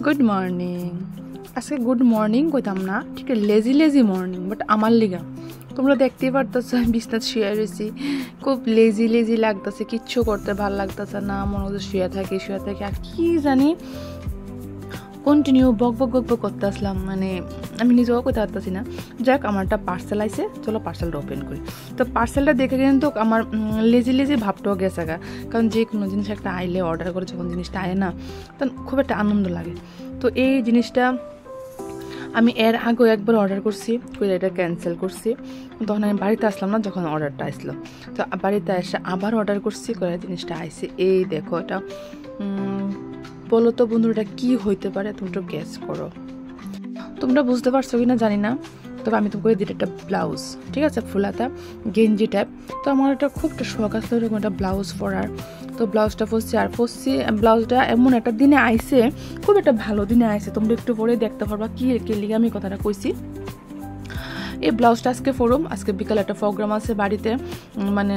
Good morning. আজকে good morning কইতাম না, ঠিক লেজি লেজি মর্নিং, বাট আমার লিগা তোমরা দেখতেই পারতেছ বিছনাত শুয়ে রয়েছি, খুব লেজি লেজি লাগতেছে, কিচ্ছু করতে ভাল লাগতেছে না, মনে হচ্ছে শুয়ে থাকি আর কি জানি কন্টিনিউ বক বক বক বক করতে আসলাম, মানে আমি নিজেও কইতে পারতেছি না। যাক, আমার একটা পার্সেল আইছে, চলো পার্সেলটা ওপেন করি। তো পার্সেলটা দেখে কিন্তু আমার লেজি লেজি ভাবটাও গেছে গা, কারণ যে কোনো জিনিস একটা আইলে অর্ডার করে যখন জিনিসটা আয় না, তখন খুব একটা আনন্দ লাগে। তো এই জিনিসটা আমি এর আগেও একবার অর্ডার করছি, করে এটা ক্যান্সেল করছি, তখন আমি বাড়িতে আসলাম না যখন অর্ডারটা আসলো। তো বাড়িতে এসে আবার অর্ডার করছি, করে জিনিসটা আইছে। এই দেখো, এটা বলো তো বন্ধুরা, এটা কী হইতে পারে? তুমি একটু গেস করো। তোমরা বুঝতে পারছো কি না জানি না, তবে আমি তোমাকে দিই একটা ব্লাউজ, ঠিক আছে, ফুলাতা গেঞ্জি টাইপ। তো আমার এটা খুব একটা শখ আসলো এরকম একটা ব্লাউজ পরার। তো ব্লাউজটা পরছি ব্লাউজটা এমন একটা দিনে আইছে, খুব একটা ভালো দিনে আইছে, তোমরা একটু পরে দেখতে পারবা কি লিগে আমি কথাটা কইছি। এই ব্লাউজটা আজকে ফোরম, আজকে বিকালে একটা প্রোগ্রাম আছে বাড়িতে, মানে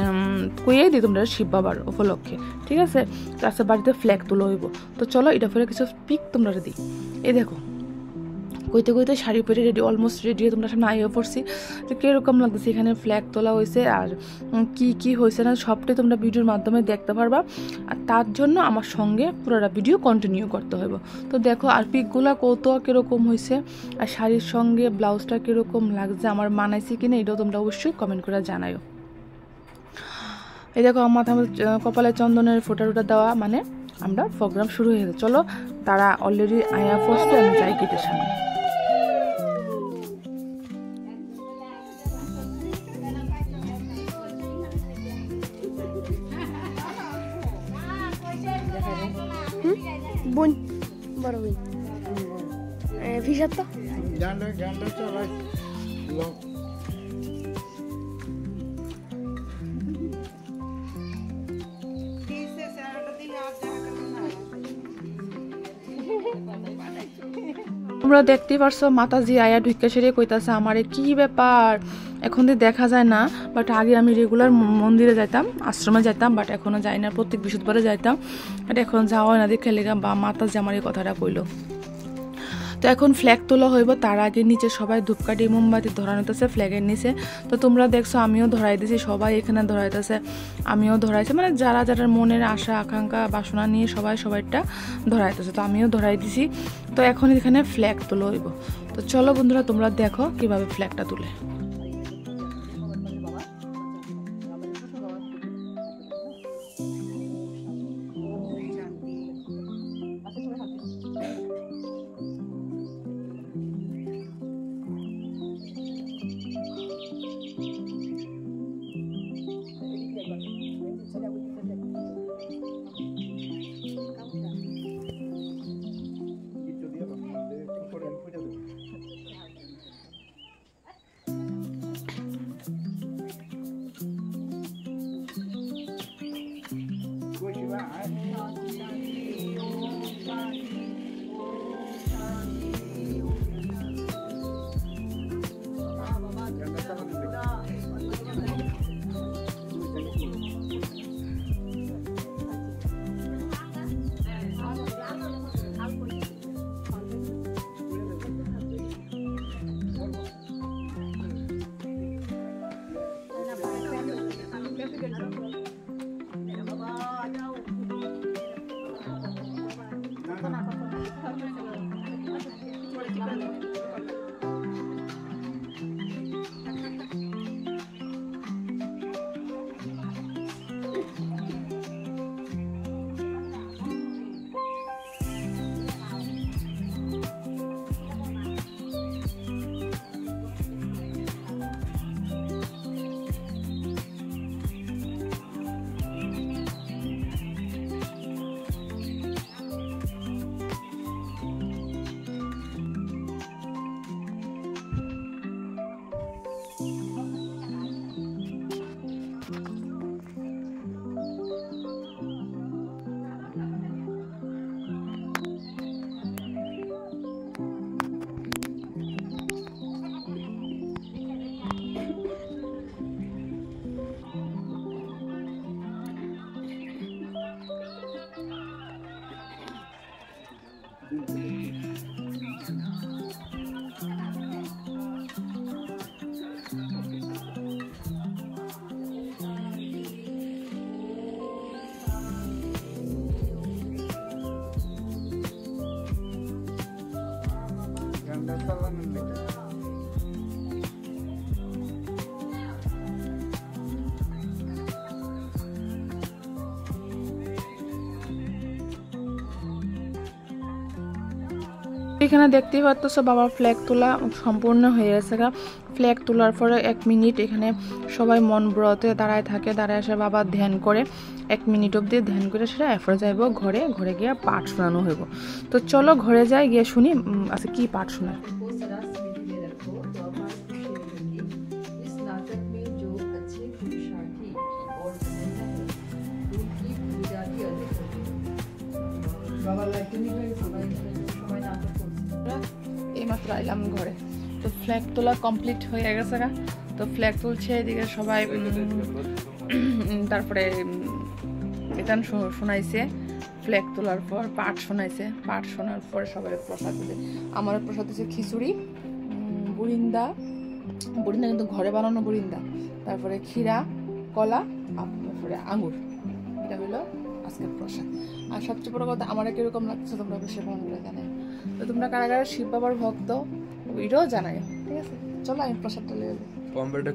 কইয়েই দিই তোমরা শিব বাবার উপলক্ষে, ঠিক আছে। তো আজকে বাড়িতে ফ্ল্যাগ তুলো হইব। তো চলো এটা পরে কিছু পিক তোমরা দিই। এই দেখো, কইতে কইতে শাড়ি পরে রেডি, অলমোস্ট রেডি হয়ে তোমরা সামনে আইও পড়ছি। তো কীরকম লাগতেছে, এখানে ফ্ল্যাগ তোলা হয়েছে আর কি কি হয়েছে না সবটাই তোমরা ভিডিওর মাধ্যমে দেখতে পারবা। আর তার জন্য আমার সঙ্গে পুরোটা ভিডিও কন্টিনিউ করতে হবে। তো দেখো, আর পিকগুলো কত কীরকম হয়েছে, আর শাড়ির সঙ্গে ব্লাউজটা কীরকম লাগছে, আমার মানাইছে কিনা এটাও তোমরা অবশ্যই কমেন্ট করে জানাইও। এই দেখো, আমার মাথা কপালে চন্দনের ফোটা টুটা দেওয়া, মানে আমরা প্রোগ্রাম শুরু হয়ে গেছে। চলো, তারা অলরেডি আয়া পড়ছে, আমি যাই গেটের সামনে। বোন, বড় বোন ফিসার তো তোমরা দেখতেই পারছো, মাতাজি আয়া ঢুকে সেরে কইতাছে আমারে কি ব্যাপার, এখন দিয়ে দেখা যায় না। বাট আগে আমি রেগুলার মন্দিরে যাইতাম, আশ্রমে যাইতাম, বাট এখনো যাই না, প্রত্যেক বৃহস্পতিবারে যাইতাম, বাট এখন যাওয়া হয় না, দেখে লেগা বা মাতাজি আমার এই কথাটা কইলো। তো এখন ফ্ল্যাগ তোলা হইব, তার আগে নিচে সবাই ধূপকাঠি মোমবাতি ধরানো হইতেছে ফ্ল্যাগের নিচে। তো তোমরা দেখছো আমিও ধরাই দিছি, সবাই এখানে ধরাইতেছে, আমিও ধরাইছি, মানে যারা যারা মনের আশা আকাঙ্ক্ষা বাসনা নিয়ে সবাই সবাইটা ধরাইতেছে, তো আমিও ধরাই দিছি। তো এখন এখানে ফ্ল্যাগ তোলা হইব। তো চলো বন্ধুরা, তোমরা দেখো কিভাবে ফ্ল্যাগটা তুলে। এখানে দেখতেই পাচ্ছ বাবার ফ্ল্যাগ তোলা সম্পূর্ণ হয়ে গেছে। ফ্ল্যাগ তোলার পরে 1 মিনিট এখানে সবাই মন ব্রতে দাঁড়ায় থাকে, দাঁড়ায় এসে বাবা ধ্যান করে 1 মিনিট অবধি ধ্যান করে সেটা এরপরে যাইব ঘরে, ঘরে গিয়ে পাঠ শোনানো হইব। তো চলো ঘরে যাই, গিয়ে শুনি আচ্ছা কি পাঠ শোনায়। এইমাত্র আইলাম ঘরে, তো ফ্ল্যাগ তোলা কমপ্লিট হয়ে গেছে। তো ফ্ল্যাগ তুলছে এদিকে সবাই, তারপরে গান শোনাইছে। ফ্ল্যাগ তোলার পর পাঠ শোনাইছে, পাঠ শোনার পর সবাই প্রসাদ দিছে। আমার প্রসাদ দিচ্ছে খিচুড়ি, বুরিন্দা, বুরিন্দা কিন্তু ঘরে বানানো বুরিন্দা, তারপরে ক্ষীরা, কলা, তারপরে আঙুর। এটা হলো আজকের প্রসাদ। আর সবচেয়ে বড় কথা আমার কিরকম লাগছে তোমরা অবশ্যই কমেন্ট করে জানাই। তো তোমরা কারা কারা শিব বাবার ভক্ত ওইটাও জানাই, ঠিক আছে? চলো আমি প্রসাদটা নিয়ে যাবো।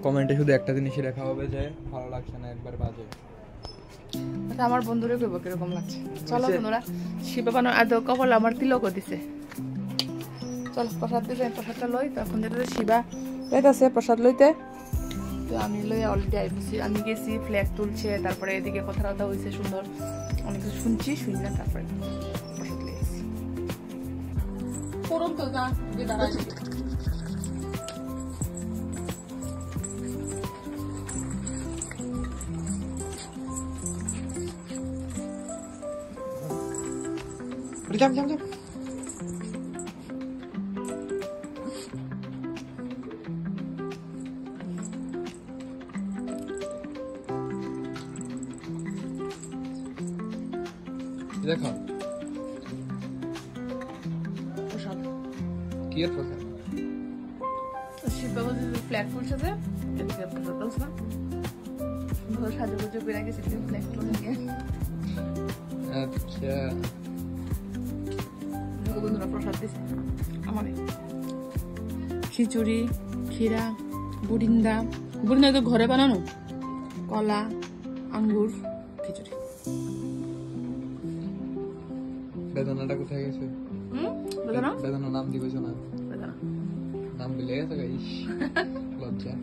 কমেন্টে শুধু একটা জিনিসই লেখা হবে যে ভালো লাগছে না, একবার বাজে। আচ্ছা আমার বন্ধুরা কইব কিরকম লাগছে। চলো বন্ধুরা, শিব বাবার আদৌ কপাল আমার তিলকও দিছে। চলো প্রসাদ দিতে, প্রসাদটা লই। তখন যেতে শিবা লইতেছে প্রসাদ লইতে, তো আমি লই অলরেডি আইছি। আমি গেছি, ফ্ল্যাগ তুলছে, তারপরে এদিকে কথা কথা হয়েছে সুন্দর, অনেক কিছু শুনছি, শুনি না, তারপরে প্রসাদ লই আসছি। করুন তো যা যে দাঁড়াই jam jam jam দেখো প্রসাদ কি এর প্রসাদ? শিব বাবা যে ফ্ল্যাগ তুলছে যে এদিকে প্রসাদ তুলছে, ঘর সাজুগুজু করে গেছে ফ্ল্যাগ তুলে নিয়ে। আচ্ছা বন্ধুরা প্রসাদ দিচ্ছে আমার খিচুড়ি, ক্ষীরা, বুরিন্দা, বুরিন্দা তো ঘরে বানানো, কলা, আঙ্গুর, খিচুড়ি। বেদনাটা কোথায় গেছে? বেদনা বেদনা নাম দিবেছ না, বেদনা নাম দিলে গেছে গাইস লজ্জা।